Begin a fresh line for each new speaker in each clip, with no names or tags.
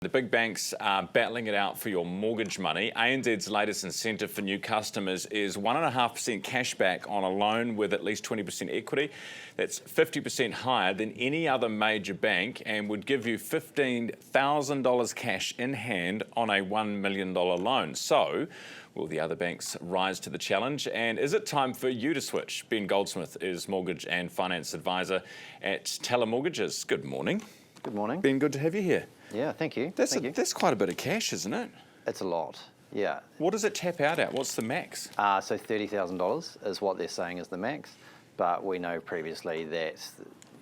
The big banks are battling it out for your mortgage money. ANZ's latest incentive for new customers is 1.5% cashback on a loan with at least 20% equity. That's 50% higher than any other major bank and would give you $15,000 cash in hand on a $1 million loan. So, will the other banks rise to the challenge? And is it time for you to switch? Ben Goldsmith is Mortgage and Finance Advisor at Telemortgages. Good morning.
Good morning.
Ben, good to have you here.
Yeah, thank you.
That's quite a bit of cash, isn't it?
It's a lot, yeah.
What does it tap out at? What's the max?
So $30,000 is what they're saying is the max, but we know previously that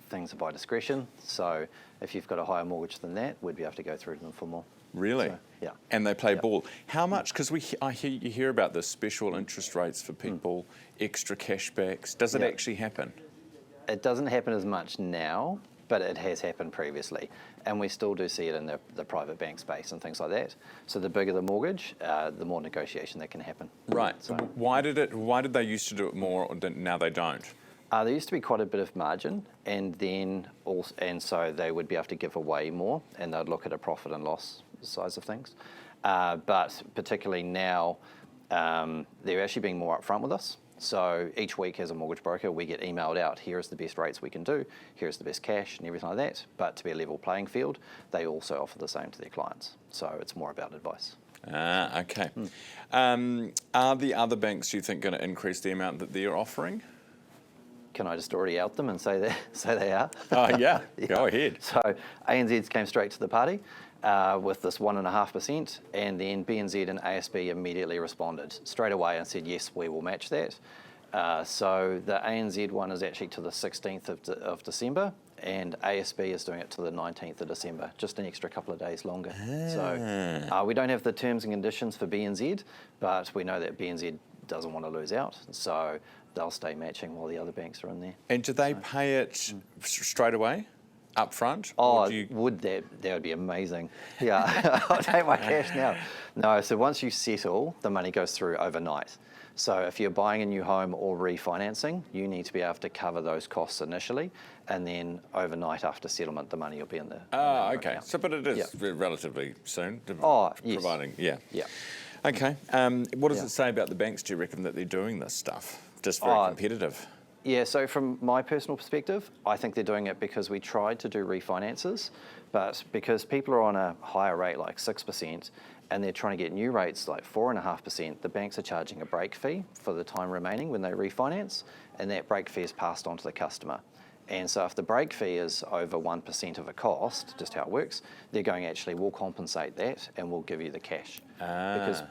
things are by discretion, so if you've got a higher mortgage than that, we'd be able to go through to them for more.
Really?
So, yeah.
And they play ball. How much? Because you hear about the special interest rates for people, extra cashbacks. Does it actually happen?
It doesn't happen as much now, but it has happened previously. And we still do see it in the private bank space and things like that. So the bigger the mortgage, the more negotiation that can happen.
Right.
So,
why did they used to do it more, now they don't?
There used to be quite a bit of margin, and so they would be able to give away more, and they'd look at a profit and loss size of things. But particularly now, they're actually being more upfront with us. So each week as a mortgage broker, we get emailed out, here's the best rates we can do, here's the best cash and everything like that. But to be a level playing field, they also offer the same to their clients. So it's more about advice.
Okay. Are the other banks, do you think, going to increase the amount that they're offering?
Can I just already out them and say they are?
Oh, yeah. Go ahead.
So ANZ came straight to the party with this 1.5%, and then BNZ and ASB immediately responded straight away and said, yes, we will match that. So the ANZ one is actually to the 16th of December, and ASB is doing it to the 19th of December, just an extra couple of days longer. So we don't have the terms and conditions for BNZ, but we know that BNZ doesn't want to lose out, so they'll stay matching while the other banks are in there.
And do they pay it straight away, up front?
Oh, that would be amazing. Yeah, I'll take my cash now. No, so once you settle, the money goes through overnight. So if you're buying a new home or refinancing, you need to be able to cover those costs initially, and then overnight after settlement, the money will be in the
okay.
account.
So, but it is relatively soon,
Yes.
providing,
Yeah.
Okay. What does it say about the banks, do you reckon, that they're doing this stuff? Just very competitive?
Yeah, so from my personal perspective, I think they're doing it because we tried to do refinances, but because people are on a higher rate like 6%, and they're trying to get new rates like 4.5%, the banks are charging a break fee for the time remaining when they refinance, and that break fee is passed on to the customer. And so if the break fee is over 1% of a cost, just how it works, they're going, actually, we'll compensate that and we'll give you the cash. Because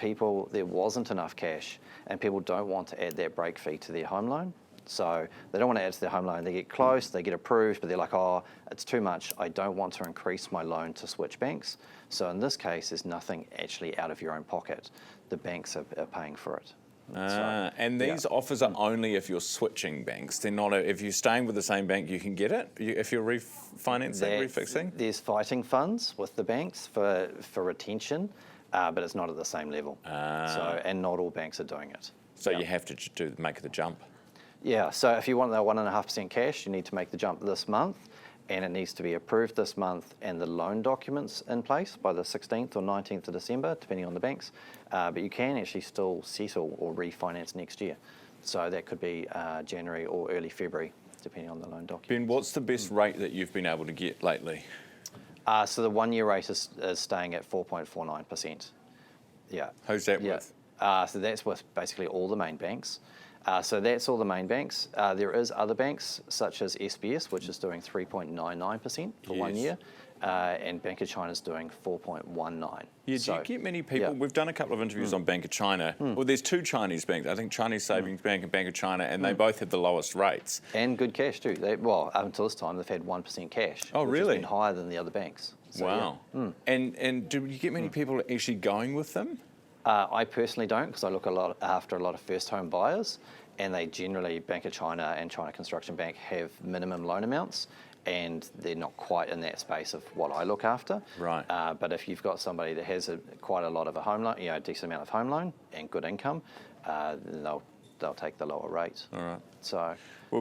there wasn't enough cash, and people don't want to add that break fee to their home loan. So they don't want to add to their home loan. They get close, they get approved, but they're like, oh, it's too much. I don't want to increase my loan to switch banks. So in this case, there's nothing actually out of your own pocket. The banks are paying for it.
And these offers are only if you're switching banks. They're not. If you're staying with the same bank, you can get it. If you're refinancing, refixing.
There's fighting funds with the banks for retention, but it's not at the same level. And not all banks are doing it.
So you have to make the jump.
Yeah. So if you want the 1.5% cash, you need to make the jump this month, and it needs to be approved this month, and the loan documents in place by the 16th or 19th of December, depending on the banks. But you can actually still settle or refinance next year. So that could be January or early February, depending on the loan documents.
Ben, what's the best rate that you've been able to get lately?
So the 1 year rate is staying at 4.49%. Yeah.
Who's that with?
So that's with basically all the main banks. So that's all the main banks. There is other banks such as SBS, which is doing 3.99% for 1 year, and Bank of China is doing 4.19%.
Yeah, do you get many people? We've done a couple of interviews on Bank of China. Well, there's two Chinese banks. I think Chinese Savings Bank and Bank of China, and they both have the lowest rates.
And good cash too. Up until this time, they've had 1% cash.
Oh, really?
Which has been higher than the other banks. So,
wow. And do you get many people actually going with them?
I personally don't, because I look after a lot of first home buyers, and they generally, Bank of China and China Construction Bank, have minimum loan amounts, and they're not quite in that space of what I look after.
Right.
But if you've got somebody that has quite a lot of a home loan, a decent amount of home loan and good income, then they'll take the lower rate.
All right.
So,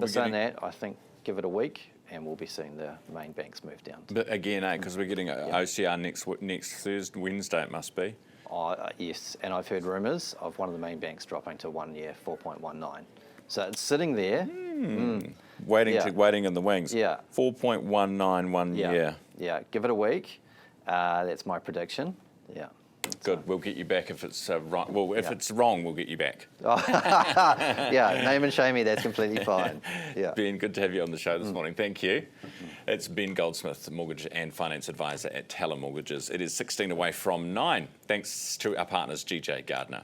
saying that, I think give it a week, and we'll be seeing the main banks move down.
But again, because we're getting OCR next Thursday, Wednesday it must be.
Yes, and I've heard rumours of one of the main banks dropping to 1 year 4.19. So it's sitting there.
Waiting in the wings.
Yeah.
4.19 1 year.
Yeah, give it a week. That's my prediction. Yeah.
Good. We'll get you back if it's right. Well, if it's wrong, we'll get you back.
Yeah, name and shame me. That's completely fine. Yeah.
Ben, good to have you on the show this morning. Thank you. It's Ben Goldsmith, mortgage and finance advisor at Taylor Mortgages. It is 16 away from 9. Thanks to our partners, GJ Gardner.